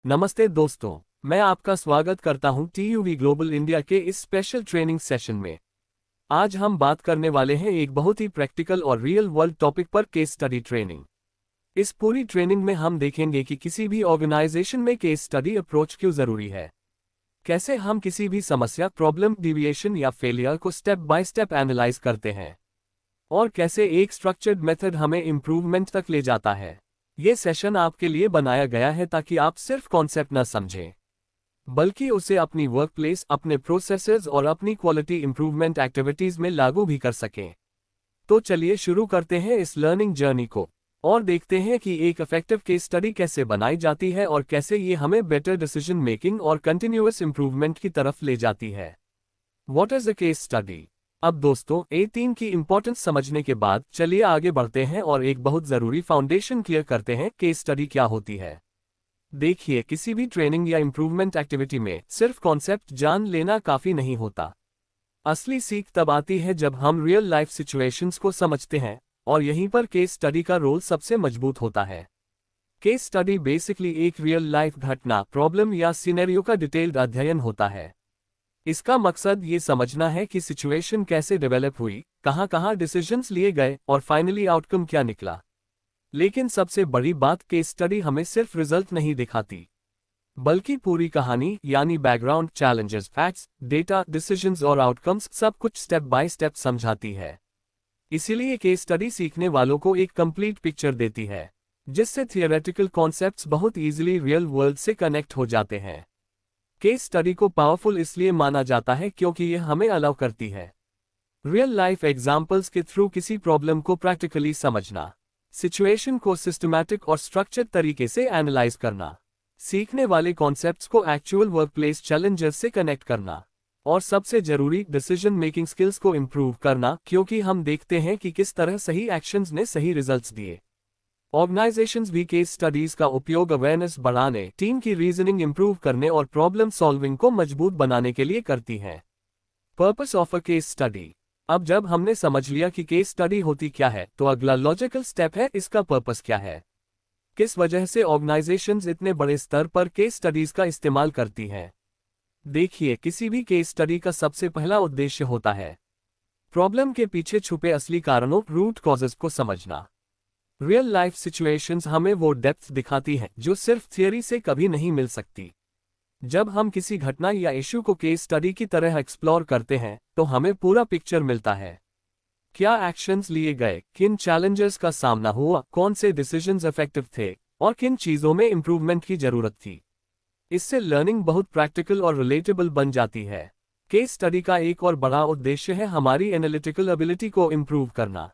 नमस्ते दोस्तों, मैं आपका स्वागत करता हूं TUV ग्लोबल इंडिया के इस स्पेशल ट्रेनिंग सेशन में। आज हम बात करने वाले हैं एक बहुत ही प्रैक्टिकल और रियल वर्ल्ड टॉपिक पर, केस स्टडी ट्रेनिंग। इस पूरी ट्रेनिंग में हम देखेंगे कि किसी भी ऑर्गेनाइजेशन में केस स्टडी अप्रोच क्यों जरूरी है, कैसे हम किसी भी समस्या, प्रॉब्लम, डिविएशन या फेलियर को स्टेप बाय स्टेप एनालाइज करते हैं, और कैसे एक स्ट्रक्चर्ड मेथड हमें इम्प्रूवमेंट तक ले जाता है। ये सेशन आपके लिए बनाया गया है ताकि आप सिर्फ कॉन्सेप्ट न समझें, बल्कि उसे अपनी वर्कप्लेस, अपने प्रोसेसेस और अपनी क्वालिटी इंप्रूवमेंट एक्टिविटीज में लागू भी कर सकें। तो चलिए शुरू करते हैं इस लर्निंग जर्नी को और देखते हैं कि एक इफेक्टिव केस स्टडी कैसे बनाई जाती है और कैसे ये हमें बेटर डिसीजन मेकिंग और कंटिन्यूअस इंप्रूवमेंट की तरफ ले जाती है। What is a case study? अब दोस्तों, A3 की इंपॉर्टेंस समझने के बाद चलिए आगे बढ़ते हैं और एक बहुत जरूरी फाउंडेशन क्लियर करते हैं। केस स्टडी क्या होती है? देखिए, किसी भी ट्रेनिंग या इंप्रूवमेंट एक्टिविटी में सिर्फ कॉन्सेप्ट जान लेना काफी नहीं होता। असली सीख तब आती है जब हम रियल लाइफ सिचुएशंस को समझते हैं, और यहीं पर केस स्टडी का रोल सबसे मजबूत होता है। केस स्टडी बेसिकली एक रियल लाइफ घटना, प्रॉब्लम या सिनेरियो का डिटेल्ड अध्ययन होता है। इसका मकसद ये समझना है कि सिचुएशन कैसे डेवलप हुई, कहाँ डिसीजंस लिए गए और फाइनली आउटकम क्या निकला। लेकिन सबसे बड़ी बात, केस स्टडी हमें सिर्फ रिजल्ट नहीं दिखाती, बल्कि पूरी कहानी, यानी background, challenges, facts, data, decisions और आउटकम्स, सब कुछ स्टेप बाय स्टेप समझाती है। इसीलिए केस स्टडी सीखने वालों को एक कंप्लीट पिक्चर देती है, जिससे थियोरेटिकल कॉन्सेप्ट्स बहुत इजीली रियल वर्ल्ड से कनेक्ट हो जाते हैं। केस स्टडी को पावरफुल इसलिए माना जाता है क्योंकि यह हमें अलाउ करती है रियल लाइफ एग्जाम्पल्स के थ्रू किसी प्रॉब्लम को प्रैक्टिकली समझना, सिचुएशन को सिस्टमैटिक और स्ट्रक्चर्ड तरीके से एनालाइज करना, सीखने वाले कॉन्सेप्ट्स को एक्चुअल वर्कप्लेस चैलेंजेस से कनेक्ट करना, और सबसे जरूरी, डिसीजन मेकिंग स्किल्स को इम्प्रूव करना, क्योंकि हम देखते हैं कि किस तरह सही एक्शंस ने सही रिजल्ट्स दिए। ऑर्गेनाइजेशंस भी केस स्टडीज का उपयोग अवेयरनेस बढ़ाने, टीम की रीजनिंग इंप्रूव करने और प्रॉब्लम सॉल्विंग को मजबूत बनाने के लिए करती हैं। Purpose of a case study. अब जब हमने समझ लिया कि केस स्टडी होती क्या है, तो अगला लॉजिकल स्टेप है, इसका पर्पस क्या है। किस वजह से ऑर्गेनाइजेशंस इतने बड़े स्तर पर केस स्टडीज का इस्तेमाल करती हैं? देखिए, किसी भी केस स्टडी का सबसे पहला उद्देश्य होता है प्रॉब्लम के पीछे छुपे असली कारणों, रूट कॉजेज को समझना। रियल लाइफ सिचुएशंस हमें वो डेप्थ दिखाती हैं जो सिर्फ थियरी से कभी नहीं मिल सकती। जब हम किसी घटना या इश्यू को केस स्टडी की तरह एक्सप्लोर करते हैं, तो हमें पूरा पिक्चर मिलता है। क्या एक्शंस लिए गए, किन चैलेंजेस का सामना हुआ, कौन से डिसीजंस इफेक्टिव थे, और किन चीजों में इंप्रूवमेंट की जरूरत थी। इससे लर्निंग बहुत प्रैक्टिकल और रिलेटेबल बन जाती है। केस स्टडी का एक और बड़ा उद्देश्य है हमारी एनालिटिकल एबिलिटी को इम्प्रूव करना।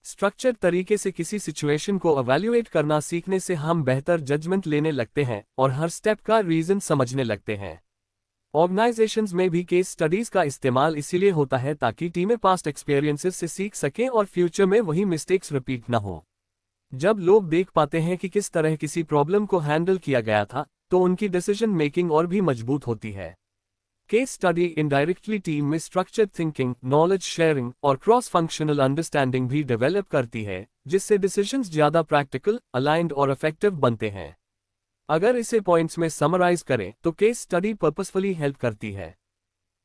स्ट्रक्चर्ड तरीके से किसी सिचुएशन को इवैल्यूएट करना सीखने से हम बेहतर जजमेंट लेने लगते हैं और हर स्टेप का रीजन समझने लगते हैं। ऑर्गेनाइजेशंस में भी केस स्टडीज का इस्तेमाल इसीलिए होता है ताकि टीमें पास्ट एक्सपीरियंसेस से सीख सकें और फ्यूचर में वही मिस्टेक्स रिपीट न हो। जब लोग देख पाते हैं कि किस तरह किसी प्रॉब्लम को हैंडल किया गया था, तो उनकी डिसीजन मेकिंग और भी मजबूत होती है। केस स्टडी इनडायरेक्टली टीम में स्ट्रक्चर्ड थिंकिंग, नॉलेज शेयरिंग और क्रॉस फंक्शनल अंडरस्टैंडिंग भी डेवलप करती है, जिससे डिसीजंस ज्यादा प्रैक्टिकल, अलाइंड और इफेक्टिव बनते हैं। अगर इसे पॉइंट्स में समराइज करें, तो केस स्टडी पर्पसफुली हेल्प करती है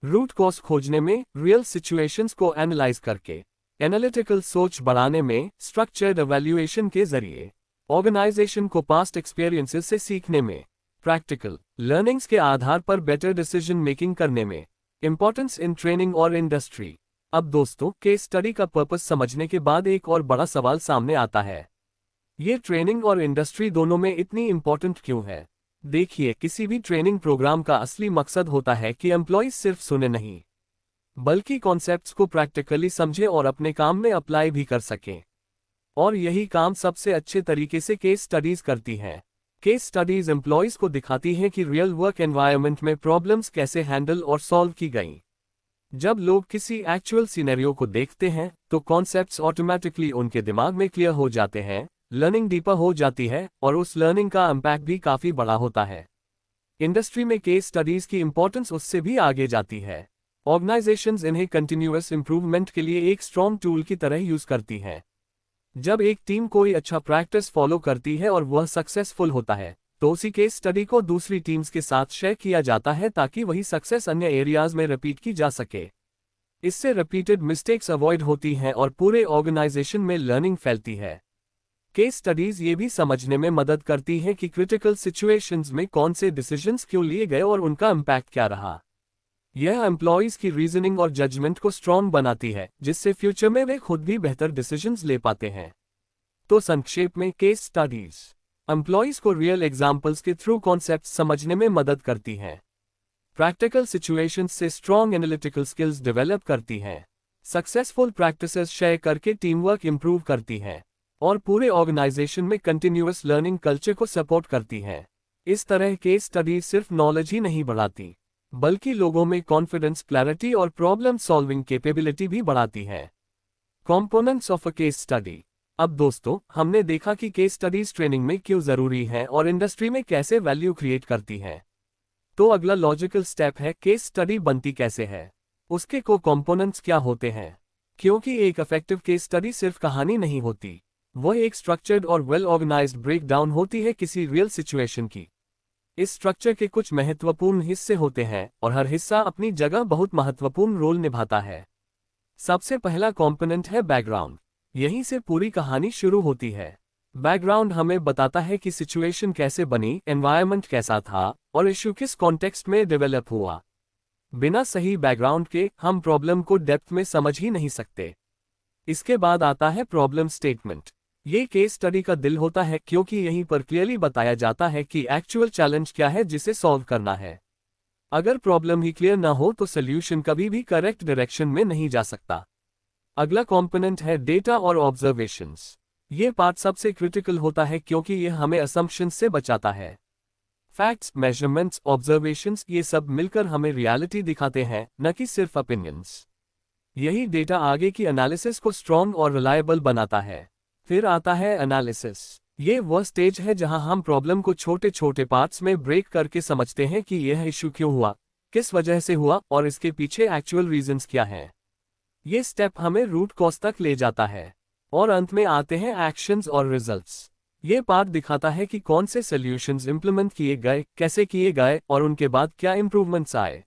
रूट कॉज खोजने में, रियल सिचुएशंस को एनालाइज करके, एनालिटिकल सोच बढ़ाने में, स्ट्रक्चर्ड इवैल्यूएशन के जरिए, ऑर्गेनाइजेशन को पास्ट एक्सपीरियंसेस से सीखने में, प्रैक्टिकल लर्निंग्स के आधार पर बेटर डिसीजन मेकिंग करने में। इंपॉर्टेंस इन ट्रेनिंग और इंडस्ट्री। अब दोस्तों, केस स्टडी का पर्पस समझने के बाद एक और बड़ा सवाल सामने आता है, ये ट्रेनिंग और इंडस्ट्री दोनों में इतनी इंपॉर्टेंट क्यों है? देखिए, किसी भी ट्रेनिंग प्रोग्राम का असली मकसद होता है कि एम्प्लॉइज सिर्फ सुने नहीं, बल्कि कॉन्सेप्ट्स को प्रैक्टिकली समझे और अपने काम में अप्लाई भी कर सकें। और यही काम सबसे अच्छे तरीके से केस स्टडीज करती हैं। केस स्टडीज एम्प्लॉइज को दिखाती हैं कि रियल वर्क एनवायरनमेंट में प्रॉब्लम्स कैसे हैंडल और सॉल्व की गईं। जब लोग किसी एक्चुअल सिनेरियो को देखते हैं, तो कॉन्सेप्ट्स ऑटोमेटिकली उनके दिमाग में क्लियर हो जाते हैं, लर्निंग डीपर हो जाती है और उस लर्निंग का इम्पैक्ट भी काफी बड़ा होता है। इंडस्ट्री में केस स्टडीज की इंपॉर्टेंस उससे भी आगे जाती है। ऑर्गेनाइजेशंस इन्हें कंटिन्यूअस इंप्रूवमेंट के लिए एक स्ट्रॉन्ग टूल की तरह यूज करती हैं। जब एक टीम कोई अच्छा प्रैक्टिस फॉलो करती है और वह सक्सेसफुल होता है, तो उसी केस स्टडी को दूसरी टीम्स के साथ शेयर किया जाता है ताकि वही सक्सेस अन्य एरियाज में रिपीट की जा सके। इससे रिपीटेड मिस्टेक्स अवॉइड होती हैं और पूरे ऑर्गेनाइजेशन में लर्निंग फैलती है। केस स्टडीज ये भी समझने में मदद करती हैं कि क्रिटिकल सिचुएशंस में कौन से डिसीजंस क्यों लिए गए और उनका इम्पैक्ट क्या रहा। यह एम्प्लॉयज की रीजनिंग और जजमेंट को स्ट्रॉन्ग बनाती है, जिससे फ्यूचर में वे खुद भी बेहतर डिसीजंस ले पाते हैं। तो संक्षेप में, केस स्टडीज एम्प्लॉयज को रियल एग्जाम्पल्स के थ्रू कॉन्सेप्ट समझने में मदद करती हैं, प्रैक्टिकल सिचुएशंस से स्ट्रॉन्ग एनालिटिकल स्किल्स डेवलप करती हैं, सक्सेसफुल प्रैक्टिसेस शेयर करके टीम वर्क इंप्रूव करती हैं और पूरे ऑर्गेनाइजेशन में कंटिन्यूअस लर्निंग कल्चर को सपोर्ट करती हैं। इस तरह केस स्टडीज सिर्फ नॉलेज ही नहीं बढ़ाती, बल्कि लोगों में कॉन्फिडेंस, क्लैरिटी और प्रॉब्लम सॉल्विंग कैपेबिलिटी भी बढ़ाती है। Components of a case study. अब दोस्तों, हमने देखा कि केस स्टडीज ट्रेनिंग में क्यों जरूरी है और इंडस्ट्री में कैसे वैल्यू क्रिएट करती है। तो अगला लॉजिकल स्टेप है, केस स्टडी बनती कैसे है, उसके कंपोनेंट्स क्या होते हैं। क्योंकि एक इफेक्टिव केस स्टडी सिर्फ कहानी नहीं होती, वह एक स्ट्रक्चर्ड और वेल ऑर्गेनाइज्ड ब्रेकडाउन होती है किसी रियल सिचुएशन की। इस स्ट्रक्चर के कुछ महत्वपूर्ण हिस्से होते हैं और हर हिस्सा अपनी जगह बहुत महत्वपूर्ण रोल निभाता है। सबसे पहला कंपोनेंट है बैकग्राउंड। यहीं से पूरी कहानी शुरू होती है। बैकग्राउंड हमें बताता है कि सिचुएशन कैसे बनी, एनवायरनमेंट कैसा था और इशू किस कॉन्टेक्स्ट में डेवलप हुआ। बिना सही बैकग्राउंड के हम प्रॉब्लम को डेप्थ में समझ ही नहीं सकते। इसके बाद आता है प्रॉब्लम स्टेटमेंट। ये केस स्टडी का दिल होता है, क्योंकि यहीं पर क्लियरली बताया जाता है कि एक्चुअल चैलेंज क्या है जिसे सॉल्व करना है। अगर प्रॉब्लम ही क्लियर ना हो तो सॉल्यूशन कभी भी करेक्ट डायरेक्शन में नहीं जा सकता। अगला कंपोनेंट है डेटा और ऑब्जर्वेशंस। ये पार्ट सबसे क्रिटिकल होता है, क्योंकि यह हमें असम्पशंस से बचाता है। फैक्ट्स, मेजरमेंट्स, ऑब्जर्वेशंस, ये सब मिलकर हमें रियलिटी दिखाते हैं, न कि सिर्फ ओपिनियंस। यही डेटा आगे की एनालिसिस को स्ट्रॉन्ग और रिलायबल बनाता है। फिर आता है एनालिसिस। ये वह स्टेज है जहां हम प्रॉब्लम को छोटे छोटे पार्ट्स में ब्रेक करके समझते हैं कि यह इशू क्यों हुआ, किस वजह से हुआ और इसके पीछे एक्चुअल रीजंस क्या हैं। ये स्टेप हमें रूट कॉज तक ले जाता है। और अंत में आते हैं एक्शंस और रिजल्ट्स। ये पार्ट दिखाता है कि कौन से सॉल्यूशंस इंप्लीमेंट किए गए, कैसे किए गए और उनके बाद क्या इंप्रूवमेंट्स आए।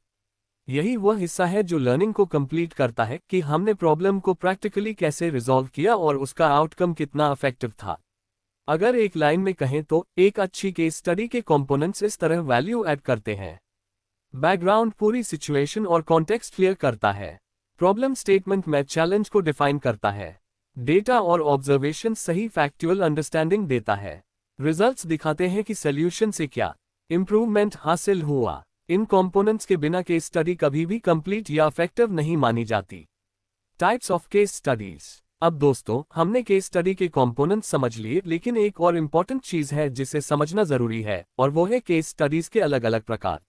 यही वह हिस्सा है जो लर्निंग को कंप्लीट करता है कि हमने प्रॉब्लम को प्रैक्टिकली कैसे रिजॉल्व किया और उसका आउटकम कितना इफेक्टिव था। अगर एक लाइन में कहें तो एक अच्छी केस स्टडी के कंपोनेंट्स इस तरह वैल्यू ऐड करते हैं। बैकग्राउंड पूरी सिचुएशन और कॉन्टेक्स्ट क्लियर करता है। प्रॉब्लम स्टेटमेंट में चैलेंज को डिफाइन करता है। डेटा और ऑब्जर्वेशन सही फैक्चुअल अंडरस्टैंडिंग देता है। रिजल्ट्स दिखाते हैं कि सॉल्यूशन से क्या इंप्रूवमेंट हासिल हुआ। इन कंपोनेंट्स के बिना केस स्टडी कभी भी कंप्लीट या इफेक्टिव नहीं मानी जाती। Types of case studies. अब दोस्तों, हमने केस स्टडी के कंपोनेंट्स समझ लिए, लेकिन एक और इम्पॉर्टेंट चीज है जिसे समझना जरूरी है, और वो है केस स्टडीज के अलग अलग प्रकार।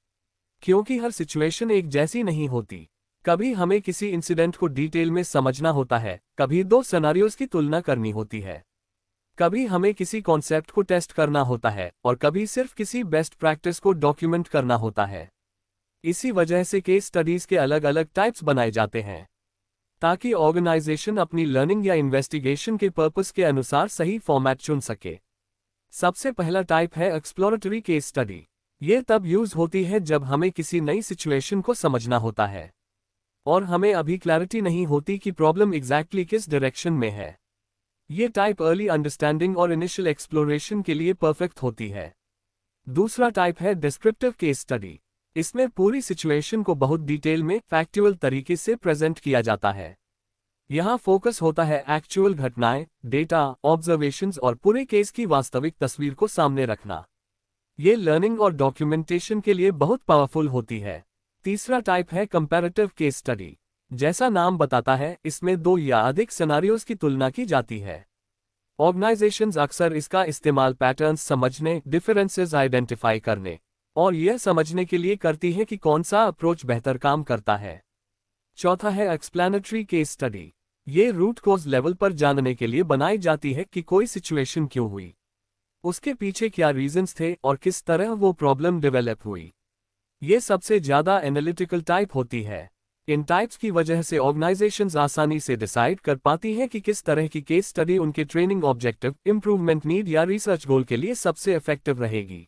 क्योंकि हर सिचुएशन एक जैसी नहीं होती। कभी हमें किसी इंसिडेंट को डिटेल में समझना होता है, कभी दो सिनेरियोज की तुलना करनी होती है, कभी हमें किसी कॉन्सेप्ट को टेस्ट करना होता है और कभी सिर्फ किसी बेस्ट प्रैक्टिस को डॉक्यूमेंट करना होता है। इसी वजह से केस स्टडीज के अलग अलग टाइप्स बनाए जाते हैं, ताकि ऑर्गेनाइजेशन अपनी लर्निंग या इन्वेस्टिगेशन के पर्पस के अनुसार सही फॉर्मेट चुन सके। सबसे पहला टाइप है एक्सप्लोरेटरी केस स्टडी। ये तब यूज होती है जब हमें किसी नई सिचुएशन को समझना होता है और हमें अभी क्लैरिटी नहीं होती कि प्रॉब्लम एग्जैक्टली किस डायरेक्शन में है। ये टाइप अर्ली अंडरस्टैंडिंग और इनिशियल एक्सप्लोरेशन के लिए परफेक्ट होती है। दूसरा टाइप है डिस्क्रिप्टिव केस स्टडी। इसमें पूरी सिचुएशन को बहुत डिटेल में फैक्चुअल तरीके से प्रेजेंट किया जाता है। यहाँ फोकस होता है एक्चुअल घटनाएं, डेटा, ऑब्जर्वेशंस और पूरे केस की वास्तविक तस्वीर को सामने रखना। ये लर्निंग और डॉक्यूमेंटेशन के लिए बहुत पावरफुल होती है। तीसरा टाइप है कंपैरेटिव केस स्टडी। जैसा नाम बताता है, इसमें दो या अधिक सिनेरियोज की तुलना की जाती है। ऑर्गेनाइजेशंस अक्सर इसका इस्तेमाल पैटर्न्स समझने, डिफरेंसेस आइडेंटिफाई करने और यह समझने के लिए करती है कि कौन सा अप्रोच बेहतर काम करता है। चौथा है एक्सप्लेनेटरी केस स्टडी। ये रूट कॉज लेवल पर जानने के लिए बनाई जाती है कि कोई सिचुएशन क्यों हुई, उसके पीछे क्या रीजंस थे और किस तरह वो प्रॉब्लम डेवलप हुई। ये सबसे ज्यादा एनालिटिकल टाइप होती है। इन टाइप्स की वजह से ऑर्गेनाइजेशंस आसानी से डिसाइड कर पाती हैं कि किस तरह की केस स्टडी उनके ट्रेनिंग ऑब्जेक्टिव, इंप्रूवमेंट नीड या रिसर्च गोल के लिए सबसे इफेक्टिव रहेगी।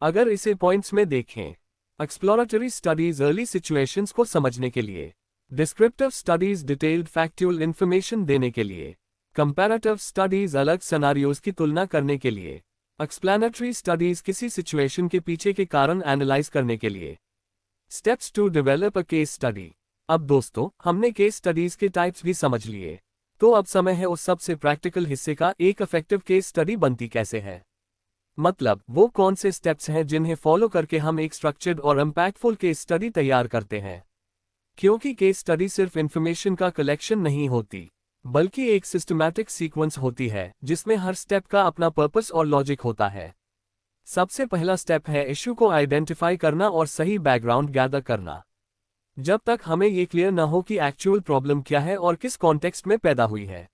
अगर इसे पॉइंट्स में देखें, एक्सप्लोरेटरी स्टडीज अर्ली सिचुएशंस को समझने के लिए, descriptive studies detailed factual information देने के लिए, कंपैरेटिव स्टडीज अलग सिनेरियोज की तुलना करने के लिए, एक्सप्लेनेटरी स्टडीज किसी सिचुएशन के पीछे के कारण एनालाइज करने के लिए। Steps to develop a case study. अब दोस्तों, हमने केस स्टडीज के टाइप्स भी समझ लिए, तो अब समय है उस सबसे प्रैक्टिकल हिस्से का, एक इफेक्टिव केस स्टडी बनती कैसे है। मतलब वो कौन से स्टेप्स हैं जिन्हें फॉलो करके हम एक स्ट्रक्चर्ड और इम्पैक्टफुल केस स्टडी तैयार करते हैं। क्योंकि केस स्टडी सिर्फ इंफॉर्मेशन का कलेक्शन नहीं होती, बल्कि एक सिस्टमैटिक सीक्वेंस होती है जिसमें हर स्टेप का अपना पर्पस और लॉजिक होता है। सबसे पहला स्टेप है इश्यू को आइडेंटिफाई करना और सही बैकग्राउंड गैदर करना। जब तक हमें ये क्लियर न हो कि एक्चुअल प्रॉब्लम क्या है और किस कॉन्टेक्स्ट में पैदा हुई है,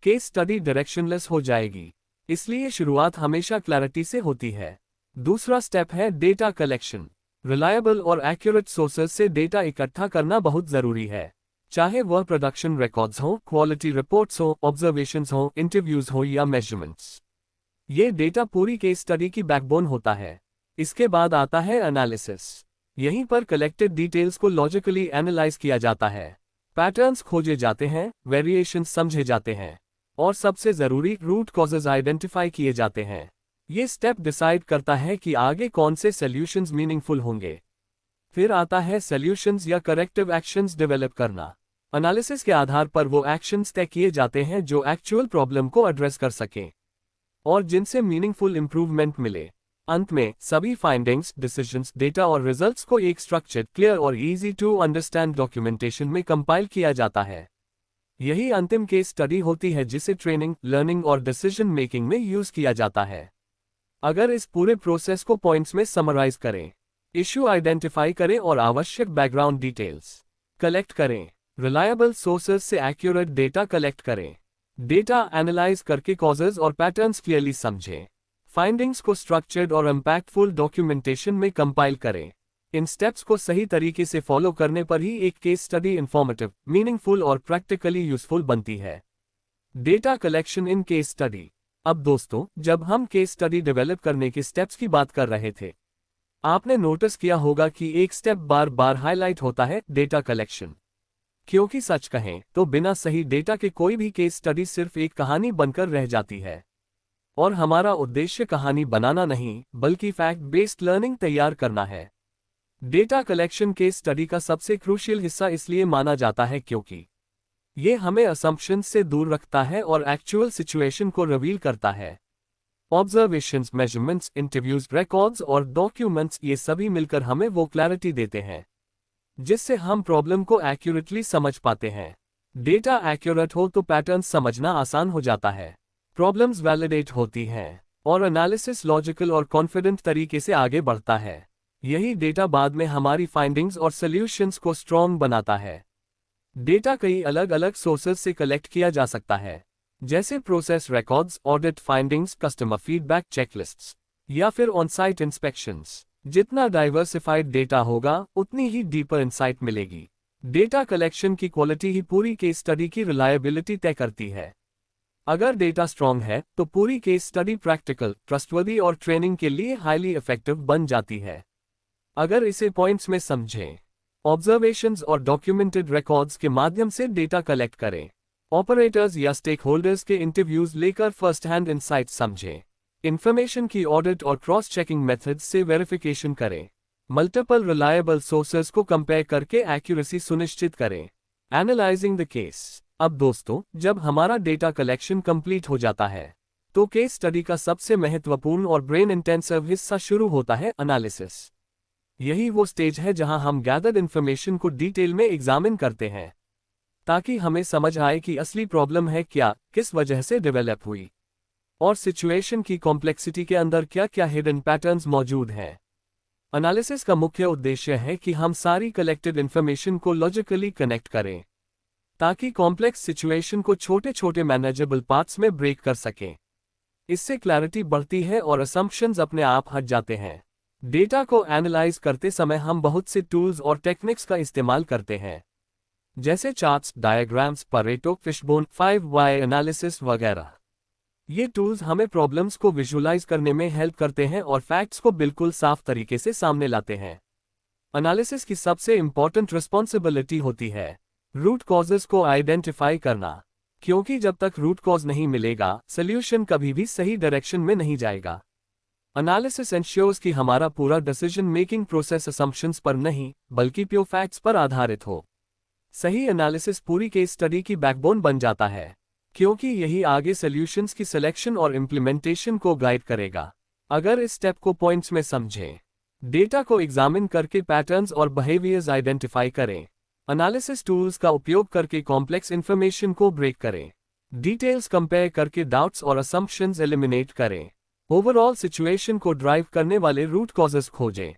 केस स्टडी डायरेक्शनलेस हो जाएगी। इसलिए शुरुआत हमेशा क्लैरिटी से होती है। दूसरा स्टेप है डेटा कलेक्शन। रिलायबल और एक्यूरेट सोर्सेज से डेटा इकट्ठा करना बहुत जरूरी है, चाहे वह प्रोडक्शन रिकॉर्ड्स हो, क्वालिटी रिपोर्ट्स हो, ऑब्जर्वेशंस हो, इंटरव्यूज हो या मेजरमेंट्स। ये डेटा पूरी केस स्टडी की बैकबोन होता है। इसके बाद आता है एनालिसिस। यहीं पर कलेक्टेड डिटेल्स को लॉजिकली एनालाइज किया जाता है, पैटर्न्स खोजे जाते हैं, वेरिएशंस समझे जाते हैं और सबसे जरूरी रूट कॉजेज आइडेंटिफाई किए जाते हैं। ये स्टेप डिसाइड करता है कि आगे कौन से सॉल्यूशंस मीनिंगफुल होंगे। फिर आता है सॉल्यूशंस या करेक्टिव एक्शंस डेवलप करना। एनालिसिस के आधार पर वो एक्शंस तय किए जाते हैं जो एक्चुअल प्रॉब्लम को एड्रेस कर सकें और जिनसे मीनिंगफुल इंप्रूवमेंट मिले। अंत में सभी फाइंडिंग्स, डिसीजंस, डेटा और रिजल्ट्स को एक स्ट्रक्चर्ड, क्लियर और इजी टू अंडरस्टैंड डॉक्यूमेंटेशन में कंपाइल किया जाता है। यही अंतिम केस स्टडी होती है जिसे ट्रेनिंग, लर्निंग और डिसीजन मेकिंग में यूज किया जाता है। अगर इस पूरे प्रोसेस को पॉइंट्स में समराइज करें, इश्यू आइडेंटिफाई करें और आवश्यक बैकग्राउंड डिटेल्स कलेक्ट करें, रिलायबल सोर्सेज से एक्यूरेट डेटा कलेक्ट करें, डेटा एनालाइज करके कॉजेज और पैटर्न्स क्लियरली समझें, फाइंडिंग्स को स्ट्रक्चर्ड और इम्पैक्टफुल डॉक्यूमेंटेशन में कंपाइल करें। इन स्टेप्स को सही तरीके से फॉलो करने पर ही एक केस स्टडी इंफॉर्मेटिव, मीनिंगफुल और प्रैक्टिकली यूजफुल बनती है। Data collection in case study. अब दोस्तों, जब हम केस स्टडी डेवलप करने के स्टेप्स की बात कर रहे थे, आपने नोटिस किया होगा कि एक स्टेप बार बार हाईलाइट होता है, डेटा कलेक्शन। क्योंकि सच कहें तो बिना सही डेटा के कोई भी केस स्टडी सिर्फ एक कहानी बनकर रह जाती है। और हमारा उद्देश्य कहानी बनाना नहीं, बल्कि फैक्ट बेस्ड लर्निंग तैयार करना है। डेटा कलेक्शन केस स्टडी का सबसे क्रूशियल हिस्सा इसलिए माना जाता है क्योंकि ये हमें असम्पशंस से दूर रखता है और एक्चुअल सिचुएशन को रिवील करता है। ऑब्जर्वेशंस, मेजरमेंट्स, इंटरव्यूज, रिकॉर्ड्स और डॉक्यूमेंट्स, ये सभी मिलकर हमें वो क्लैरिटी देते हैं जिससे हम प्रॉब्लम को एक्यूरेटली समझ पाते हैं। डेटा एक्यूरेट हो तो पैटर्न समझना आसान हो जाता है, प्रॉब्लम्स वैलिडेट होती हैं और एनालिसिस लॉजिकल और कॉन्फिडेंट तरीके से आगे बढ़ता है। यही डेटा बाद में हमारी फाइंडिंग्स और सॉल्यूशंस को स्ट्रॉन्ग बनाता है। डेटा कई अलग अलग सोर्सेज से कलेक्ट किया जा सकता है, जैसे process records, audit findings, customer feedback, checklists या फिर ऑन-साइट इंस्पेक्शंस। जितना डाइवर्सिफाइड डेटा होगा, उतनी ही डीपर इंसाइट मिलेगी। डेटा कलेक्शन की क्वालिटी ही पूरी केस स्टडी की रिलायबिलिटी तय करती है। अगर डेटा स्ट्रॉन्ग है तो पूरी केस स्टडी प्रैक्टिकल, ट्रस्टवर्दी और ट्रेनिंग के लिए हाईली इफेक्टिव बन जाती है। अगर इसे पॉइंट्स में समझें, ऑब्जर्वेशंस और डॉक्यूमेंटेड रिकॉर्ड्स के माध्यम से डेटा कलेक्ट करें, ऑपरेटर्स या स्टेक होल्डर्स के इंटरव्यूज लेकर फर्स्ट हैंड इंसाइट समझें, इंफॉर्मेशन की ऑडिट और क्रॉस चेकिंग मेथड्स से वेरिफिकेशन करें, मल्टीपल रिलायबल सोर्सेज को कंपेयर करके एक्यूरेसी सुनिश्चित करें। Analysing the case. अब दोस्तों, जब हमारा डेटा कलेक्शन कंप्लीट हो जाता है, तो केस स्टडी का सबसे महत्वपूर्ण और ब्रेन इंटेंसिव हिस्सा शुरू होता है, एनालिसिस। यही वो स्टेज है जहां हम गैदर्ड इंफॉर्मेशन को डिटेल में एग्जामिन करते हैं, ताकि हमें समझ आए कि असली प्रॉब्लम है क्या, किस वजह से डेवलप हुई और सिचुएशन की कॉम्प्लेक्सिटी के अंदर क्या क्या हिडन पैटर्न्स मौजूद हैं। एनालिसिस का मुख्य उद्देश्य है कि हम सारी कलेक्टेड इंफॉर्मेशन को लॉजिकली कनेक्ट करें, ताकि कॉम्प्लेक्स सिचुएशन को छोटे छोटे मैनेजेबल पार्ट्स में ब्रेक कर सकें। इससे क्लैरिटी बढ़ती है और असम्पशंस अपने आप हट जाते हैं। डेटा को एनालाइज करते समय हम बहुत से टूल्स और टेक्निक्स का इस्तेमाल करते हैं, जैसे charts, diagrams, Pareto, fishbone, 5 Y analysis वगैरह। ये टूल्स हमें प्रॉब्लम्स को विजुअलाइज करने में हेल्प करते हैं और फैक्ट्स को बिल्कुल साफ तरीके से सामने लाते हैं। एनालिसिस की सबसे इंपॉर्टेंट रिस्पॉन्सिबिलिटी होती है रूट कॉजेस को आइडेंटिफाई करना, क्योंकि जब तक रूट कॉज नहीं मिलेगा सॉल्यूशन कभी भी सही डायरेक्शन में नहीं जाएगा। एनालिसिस एंश्योर्स कि हमारा पूरा डिसीजन मेकिंग प्रोसेस असम्पशंस पर नहीं बल्कि प्योर फैक्ट्स पर आधारित हो। सही एनालिसिस पूरी केस स्टडी की बैकबोन बन जाता है, क्योंकि यही आगे सॉल्यूशंस की सिलेक्शन और इम्प्लीमेंटेशन को गाइड करेगा। अगर इस स्टेप को पॉइंट्स में समझें, डेटा को एग्जामिन करके पैटर्न्स और बिहेवियर्स आइडेंटिफाई करें, एनालिसिस टूल्स का उपयोग करके कॉम्प्लेक्स इंफॉर्मेशन को ब्रेक करें, डिटेल्स कंपेयर करके डाउट्स और असम्पशंस एलिमिनेट करें, ओवरऑल सिचुएशन को ड्राइव करने वाले रूट कॉजेस खोजें,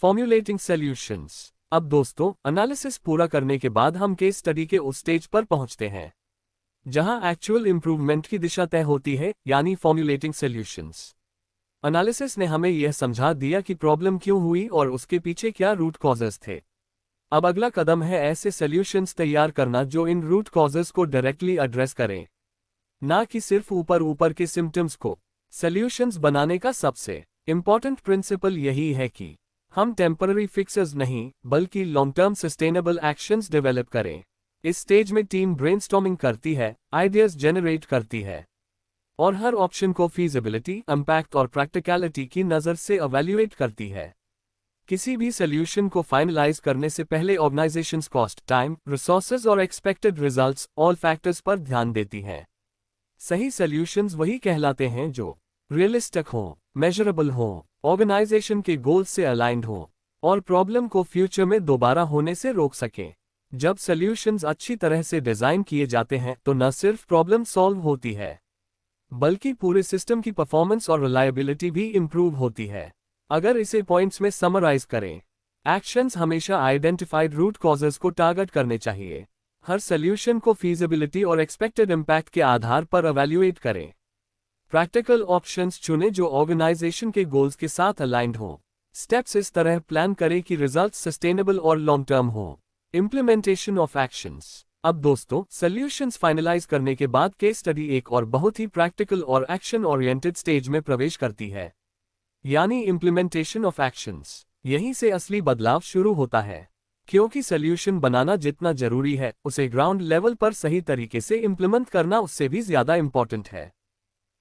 फॉर्म्युलेटिंग सॉल्यूशंस। अब दोस्तों, एनालिसिस पूरा करने के बाद हम केस स्टडी के उस स्टेज पर पहुंचते हैं जहां एक्चुअल इंप्रूवमेंट की दिशा तय होती है, यानी फॉर्म्युलेटिंग सॉल्यूशंस। एनालिसिस ने हमें यह समझा दिया कि प्रॉब्लम क्यों हुई और उसके पीछे क्या रूट कॉजेस थे। अब अगला कदम है ऐसे सॉल्यूशंस तैयार करना जो इन रूट कॉजेस को डायरेक्टली एड्रेस करें, ना कि सिर्फ ऊपर ऊपर के सिम्टम्स को। सॉल्यूशंस बनाने का सबसे इंपॉर्टेंट प्रिंसिपल यही है कि हम टेम्पररी फिक्सेस नहीं बल्कि long term sustainable actions develop करें। इस स्टेज में टीम ब्रेनस्टॉर्मिंग करती है, आइडियाज जनरेट करती है और हर ऑप्शन को फीजिबिलिटी, इम्पैक्ट और प्रैक्टिकलिटी की नज़र से इवैल्यूएट करती है। किसी भी सॉल्यूशन को फाइनलाइज करने से पहले ऑर्गेनाइजेशंस कॉस्ट, टाइम, रिसोर्सेज और एक्सपेक्टेड रिजल्ट्स ऑल फैक्टर्स पर ध्यान देती हैं। सही सॉल्यूशंस वही कहलाते हैं जो रियलिस्टिक हो, मेजरेबल हो, ऑर्गेनाइजेशन के गोल्स से अलाइंड हो और प्रॉब्लम को फ्यूचर में दोबारा होने से रोक सकें। जब सॉल्यूशंस अच्छी तरह से डिजाइन किए जाते हैं तो न सिर्फ प्रॉब्लम सॉल्व होती है बल्कि पूरे सिस्टम की परफॉर्मेंस और रिलायबिलिटी भी इंप्रूव होती है। अगर इसे पॉइंट्स में समराइज करें, एक्शंस हमेशा आइडेंटिफाइड रूट कॉजेस को टारगेट करने चाहिए। हर सॉल्यूशन को फीजिबिलिटी और एक्सपेक्टेड इम्पैक्ट के आधार पर इवैल्यूएट करें। प्रैक्टिकल ऑप्शंस चुनें जो ऑर्गेनाइजेशन के गोल्स के साथ अलाइंड हो। स्टेप्स इस तरह प्लान करें कि रिजल्ट सस्टेनेबल और लॉन्ग टर्म हो। Implementation of actions. अब दोस्तों, सॉल्यूशंस फाइनलाइज करने के बाद केस स्टडी एक और बहुत ही प्रैक्टिकल और एक्शन ओरिएंटेड स्टेज में प्रवेश करती है, यानी इम्प्लीमेंटेशन ऑफ एक्शंस। यहीं से असली बदलाव शुरू होता है, क्योंकि सॉल्यूशन बनाना जितना जरूरी है उसे ग्राउंड लेवल पर सही तरीके से इम्प्लीमेंट करना उससे भी ज्यादा इंपॉर्टेंट है।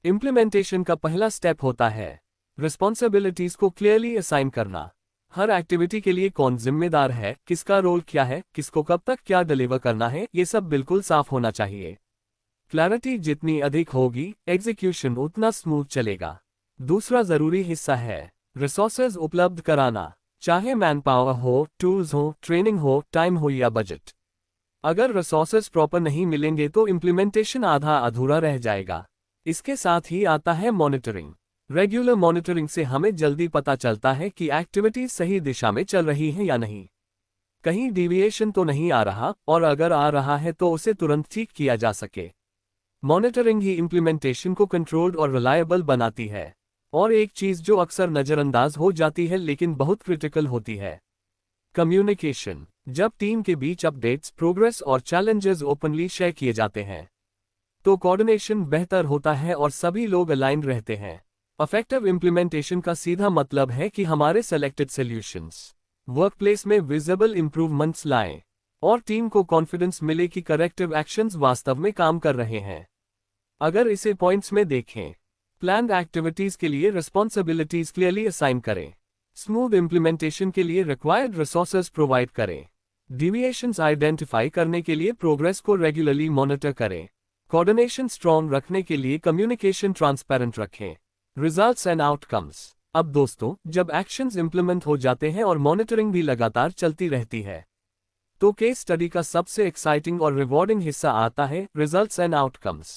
इम्प्लीमेंटेशन का पहला स्टेप होता है रिस्पॉन्सिबिलिटीज को क्लियरली असाइन करना। हर एक्टिविटी के लिए कौन जिम्मेदार है, किसका रोल क्या है, किसको कब तक क्या डिलीवर करना है, ये सब बिल्कुल साफ होना चाहिए। क्लैरिटी जितनी अधिक होगी, एग्जीक्यूशन उतना स्मूथ चलेगा। दूसरा जरूरी हिस्सा है रिसोर्सेज उपलब्ध कराना, चाहे मैन पावर हो, टूल्स हो, ट्रेनिंग हो, टाइम हो या बजट। अगर रिसोर्सेज प्रॉपर नहीं मिलेंगे तो इम्प्लीमेंटेशन आधा अधूरा रह जाएगा। इसके साथ ही आता है मॉनिटरिंग। रेगुलर मॉनिटरिंग से हमें जल्दी पता चलता है कि एक्टिविटीज सही दिशा में चल रही हैं या नहीं, कहीं डिविएशन तो नहीं आ रहा, और अगर आ रहा है तो उसे तुरंत ठीक किया जा सके। मॉनिटरिंग ही इम्प्लीमेंटेशन को कंट्रोल्ड और रिलायबल बनाती है। और एक चीज जो अक्सर नजरअंदाज हो जाती है लेकिन बहुत क्रिटिकल होती है, कम्युनिकेशन। जब टीम के बीच अपडेट्स, प्रोग्रेस और चैलेंजेस ओपनली शेयर किए जाते हैं तो कोऑर्डिनेशन बेहतर होता है और सभी लोग अलाइन रहते हैं। इफेक्टिव इम्प्लीमेंटेशन का सीधा मतलब है कि हमारे सेलेक्टेड सॉल्यूशंस वर्कप्लेस में विजिबल इंप्रूवमेंट्स लाएं और टीम को कॉन्फिडेंस मिले कि करेक्टिव एक्शंस वास्तव में काम कर रहे हैं। अगर इसे पॉइंट्स में देखें, प्लान्ड एक्टिविटीज के लिए रिस्पॉन्सिबिलिटीज क्लियरली असाइन करें, स्मूथ इम्प्लीमेंटेशन के लिए रिक्वायर्ड रिसोर्सेज प्रोवाइड करें, डिविएशंस आइडेंटिफाई करने के लिए प्रोग्रेस को रेगुलरली मॉनिटर करें, कोऑर्डिनेशन स्ट्रॉन्ग रखने के लिए कम्युनिकेशन ट्रांसपेरेंट रखें। Results and outcomes. अब दोस्तों, जब एक्शंस इंप्लीमेंट हो जाते हैं और मॉनिटरिंग भी लगातार चलती रहती है तो केस स्टडी का सबसे एक्साइटिंग और रिवॉर्डिंग हिस्सा आता है रिजल्ट्स एंड आउटकम्स।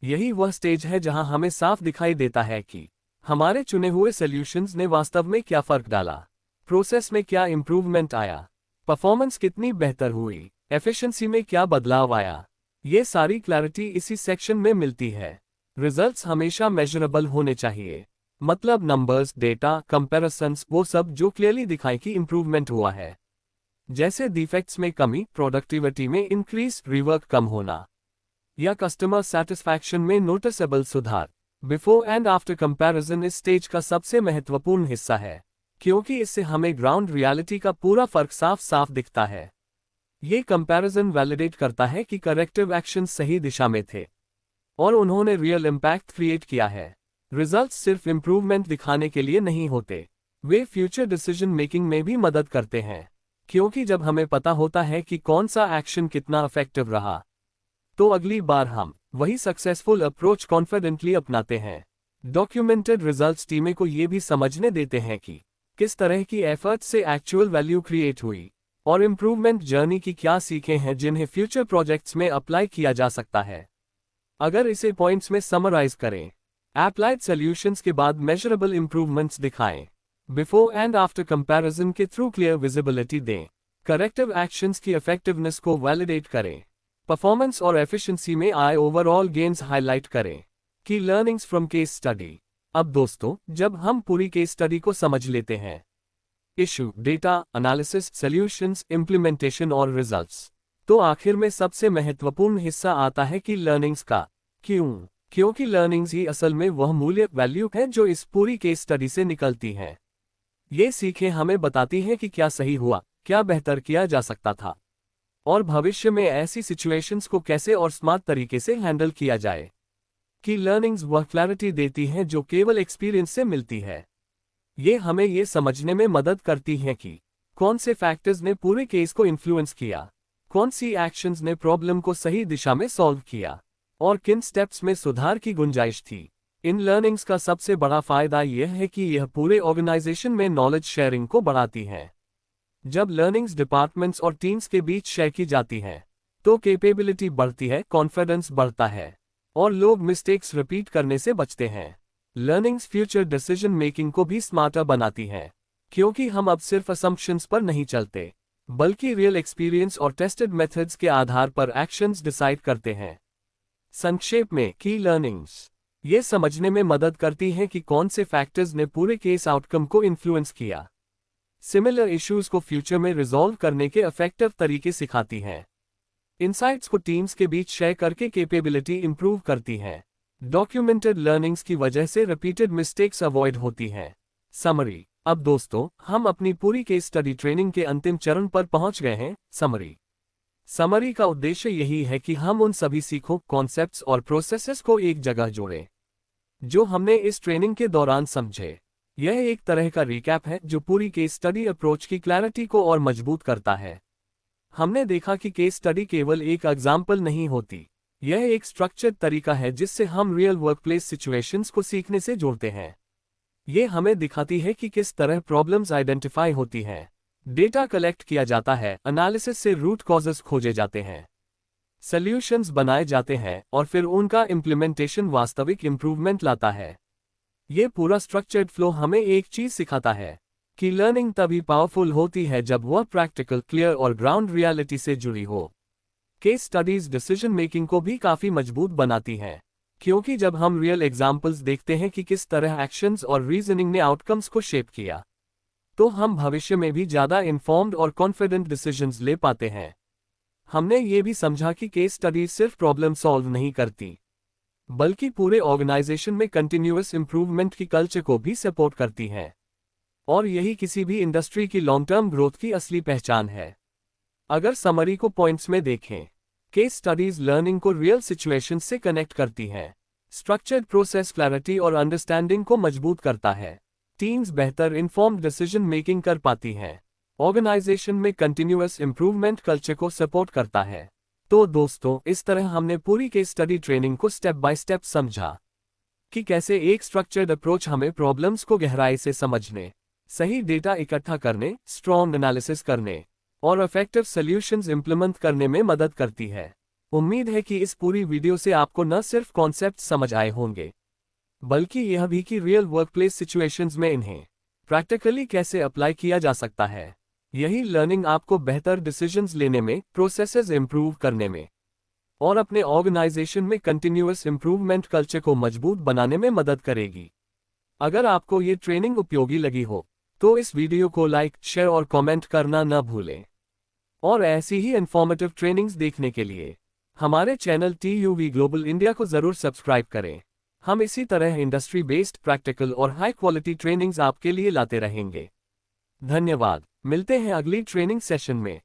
यही वह स्टेज है जहां हमें साफ दिखाई देता है कि हमारे चुने हुए सॉल्यूशंस ने वास्तव में क्या फर्क डाला, प्रोसेस में क्या इंप्रूवमेंट आया, परफॉर्मेंस कितनी बेहतर हुई, एफिशिएंसी में क्या बदलाव आया। ये सारी क्लैरिटी इसी सेक्शन में मिलती है। रिजल्ट्स हमेशा मेजरेबल होने चाहिए, मतलब नंबर्स, डेटा, कंपैरिजंस, वो सब जो क्लियरली दिखाएं कि इंप्रूवमेंट हुआ है, जैसे डिफेक्ट्स में कमी, प्रोडक्टिविटी में इंक्रीज, रिवर्क कम होना। या कस्टमर सेटिस्फैक्शन में नोटिसेबल सुधार। बिफोर एंड आफ्टर कंपैरिजन इस स्टेज का सबसे महत्वपूर्ण हिस्सा है, क्योंकि इससे हमें ग्राउंड रियलिटी का पूरा फर्क साफ साफ दिखता है। ये कंपैरिजन वैलिडेट करता है कि करेक्टिव एक्शन सही दिशा में थे और उन्होंने रियल इम्पैक्ट क्रिएट किया है। रिजल्ट्स सिर्फ इंप्रूवमेंट दिखाने के लिए नहीं होते, वे फ्यूचर डिसीजन मेकिंग में भी मदद करते हैं, क्योंकि जब हमें पता होता है कि कौन सा एक्शन कितना इफेक्टिव रहा, तो अगली बार हम वही सक्सेसफुल अप्रोच कॉन्फिडेंटली अपनाते हैं। डॉक्यूमेंटेड रिजल्ट्स टीमें को ये भी समझने देते हैं कि किस तरह की एफर्ट से एक्चुअल वैल्यू क्रिएट हुई और इम्प्रूवमेंट जर्नी की क्या सीखें हैं जिन्हें फ्यूचर प्रोजेक्ट्स में अप्लाई किया जा सकता है। अगर इसे पॉइंट्स में समराइज करें, अप्लाइड सॉल्यूशंस के बाद मेजरेबल इंप्रूवमेंट्स दिखाएं, बिफोर एंड आफ्टर कंपैरिजन के थ्रू क्लियर विजिबिलिटी दें, करेक्टिव एक्शंस की इफेक्टिवनेस को वैलिडेट करें, परफॉर्मेंस और एफिशिएंसी में आए ओवरऑल गेन्स हाईलाइट करें, की लर्निंग्स फ्रॉम केस स्टडी। अब दोस्तों, जब हम पूरी केस स्टडी को समझ लेते हैं, issue, data, analysis, solutions, implementation और रिजल्ट्स, तो आखिर में सबसे महत्वपूर्ण हिस्सा आता है कि लर्निंग्स का। क्यों? क्योंकि लर्निंग्स ही असल में वह मूल्य वैल्यू है जो इस पूरी केस स्टडी से निकलती हैं। ये सीखें हमें बताती हैं कि क्या सही हुआ, क्या बेहतर किया जा सकता था, और भविष्य में ऐसी सिचुएशंस को कैसे और स्मार्ट तरीके से हैंडल किया जाए। कि लर्निंग्स वह क्लैरिटी देती हैं जो केवल एक्सपीरियंस से मिलती है। ये हमें ये समझने में मदद करती हैं कि कौन से फैक्टर्स ने पूरे केस को इन्फ्लुएंस किया, कौन सी एक्शंस ने प्रॉब्लम को सही दिशा में सॉल्व किया, और किन स्टेप्स में सुधार की गुंजाइश थी। इन लर्निंग्स का सबसे बड़ा फायदा यह है कि यह पूरे ऑर्गेनाइजेशन में नॉलेज शेयरिंग को बढ़ाती हैं। जब लर्निंग्स डिपार्टमेंट्स और टीम्स के बीच शेयर की जाती हैं, तो कैपेबिलिटी बढ़ती है, कॉन्फिडेंस बढ़ता है, और लोग मिस्टेक्स रिपीट करने से बचते हैं। लर्निंग्स फ्यूचर डिसीजन मेकिंग को भी स्मार्टर बनाती हैं, क्योंकि हम अब सिर्फ असम्पशंस पर नहीं चलते, बल्कि रियल एक्सपीरियंस और टेस्टेड मेथड्स के आधार पर एक्शंस डिसाइड करते हैं। संक्षेप में, की लर्निंग्स ये समझने में मदद करती हैं कि कौन से फैक्टर्स ने पूरे केस आउटकम को इन्फ्लुएंस किया, सिमिलर इश्यूज को फ्यूचर में रिजॉल्व करने के इफेक्टिव तरीके सिखाती हैं, इनसाइट्स को टीम्स के बीच शेयर करके कैपेबिलिटी इंप्रूव करती हैं। डॉक्यूमेंटेड लर्निंग्स की वजह से रिपीटेड मिस्टेक्स अवॉइड होती हैं। समरी। अब दोस्तों, हम अपनी पूरी केस स्टडी ट्रेनिंग के अंतिम चरण पर पहुंच गए हैं, समरी। समरी का उद्देश्य यही है कि हम उन सभी सीखों, कॉन्सेप्ट्स और प्रोसेसेस को एक जगह जोड़ें जो हमने इस ट्रेनिंग के दौरान समझे। यह एक तरह का रिकैप है जो पूरी केस स्टडी अप्रोच की क्लैरिटी को और मजबूत करता है। हमने देखा कि केस स्टडी केवल एक एग्जाम्पल नहीं होती, यह एक स्ट्रक्चर्ड तरीका है जिससे हम रियल वर्कप्लेस सिचुएशंस को सीखने से जोड़ते हैं। यह हमें दिखाती है कि किस तरह प्रॉब्लम्स आइडेंटिफाई होती हैं, डेटा कलेक्ट किया जाता है, एनालिसिस से रूट कॉजेस खोजे जाते हैं, सॉल्यूशंस बनाए जाते हैं, और फिर उनका इम्प्लीमेंटेशन वास्तविक इंप्रूवमेंट लाता है। यह पूरा स्ट्रक्चर्ड फ्लो हमें एक चीज सिखाता है कि लर्निंग तभी पावरफुल होती है जब वह प्रैक्टिकल, क्लियर और ग्राउंड रियलिटी से जुड़ी हो। केस स्टडीज डिसीजन मेकिंग को भी काफी मजबूत बनाती हैं, क्योंकि जब हम रियल एग्जाम्पल्स देखते हैं कि किस तरह एक्शंस और रीजनिंग ने आउटकम्स को शेप किया, तो हम भविष्य में भी ज्यादा इन्फॉर्म्ड और कॉन्फिडेंट डिसीजंस ले पाते हैं। हमने ये भी समझा कि केस स्टडीज सिर्फ प्रॉब्लम सॉल्व नहीं करती, बल्कि पूरे ऑर्गेनाइजेशन में कंटिन्यूअस इंप्रूवमेंट की कल्चर को भी सपोर्ट करती हैं, और यही किसी भी इंडस्ट्री की लॉन्ग टर्म ग्रोथ की असली पहचान है। अगर समरी को पॉइंट्स में देखें, केस स्टडीज लर्निंग को रियल सिचुएशंस से कनेक्ट करती हैं, स्ट्रक्चर्ड प्रोसेस क्लैरिटी और अंडरस्टैंडिंग को मजबूत करता है, टीम्स बेहतर इन्फॉर्म्ड डिसीजन मेकिंग कर पाती हैं, ऑर्गेनाइजेशन में कंटिन्यूअस इंप्रूवमेंट कल्चर को सपोर्ट करता है। तो दोस्तों, इस तरह हमने पूरी केस स्टडी ट्रेनिंग को स्टेप बाय स्टेप समझा कि कैसे एक स्ट्रक्चर्ड अप्रोच हमें प्रॉब्लम्स को गहराई से समझने, सही डेटा इकट्ठा करने, स्ट्रॉन्ग एनालिसिस करने और इफेक्टिव सॉल्यूशंस इंप्लीमेंट करने में मदद करती है। उम्मीद है कि इस पूरी वीडियो से आपको न सिर्फ कॉन्सेप्ट समझ आए होंगे, बल्कि यह भी कि रियल वर्कप्लेस सिचुएशंस में इन्हें प्रैक्टिकली कैसे अप्लाई किया जा सकता है। यही लर्निंग आपको बेहतर डिसीजंस लेने में, प्रोसेसेस इंप्रूव करने में और अपने ऑर्गेनाइजेशन में कंटिन्यूअस इंप्रूवमेंट कल्चर को मजबूत बनाने में मदद करेगी। अगर आपको ये ट्रेनिंग उपयोगी लगी हो, तो इस वीडियो को लाइक, शेयर और कमेंट करना न भूलें। और ऐसी ही इन्फॉर्मेटिव ट्रेनिंग्स देखने के लिए हमारे चैनल TUV ग्लोबल इंडिया को जरूर सब्सक्राइब करें। हम इसी तरह इंडस्ट्री बेस्ड प्रैक्टिकल और हाई क्वालिटी ट्रेनिंग्स आपके लिए लाते रहेंगे। धन्यवाद। मिलते हैं अगली ट्रेनिंग सेशन में।